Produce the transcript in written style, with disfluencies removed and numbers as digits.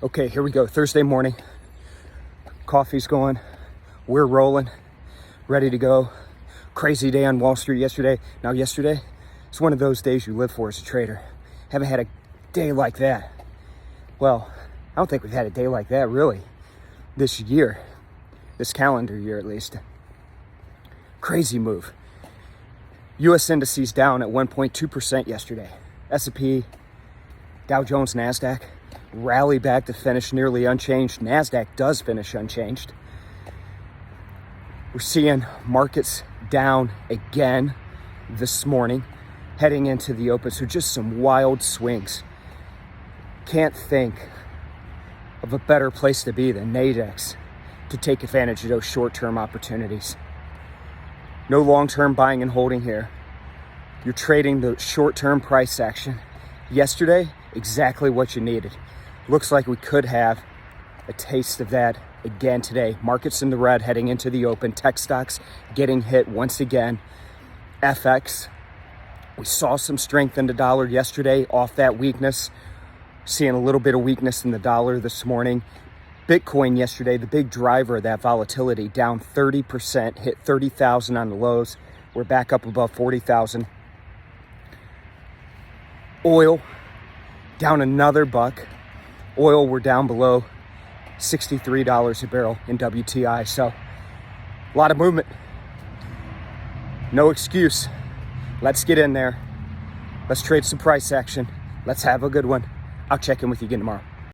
Okay, here we go. Thursday morning. Coffee's going. We're rolling. Ready to go. Crazy day on Wall Street yesterday. Now, yesterday, it's one of those days you live for as a trader. Haven't had a day like that. Well, I don't think we've had a day like that, really, this year. This calendar year, at least. Crazy move. U.S. indices down at 1.2% yesterday. S&P, Dow Jones, NASDAQ rally back to finish nearly unchanged. NASDAQ does finish unchanged. We're seeing markets down again this morning, heading into the open. So just some wild swings. Can't think of a better place to be than Nadex to take advantage of those short-term opportunities. No long-term buying and holding here. You're trading the short-term price action. Yesterday, exactly what you needed. Looks like we could have a taste of that again today. Markets in the red heading into the open. Tech stocks getting hit once again. FX, we saw some strength in the dollar yesterday off that weakness. Seeing a little bit of weakness in the dollar this morning. Bitcoin yesterday, the big driver of that volatility, down 30%, hit 30,000 on the lows. We're back up above 40,000. Oil, down another buck. Oil, we're down below $63 a barrel in WTI. So, a lot of movement. No excuse. Let's get in there. Let's trade some price action. Let's have a good one. I'll check in with you again tomorrow.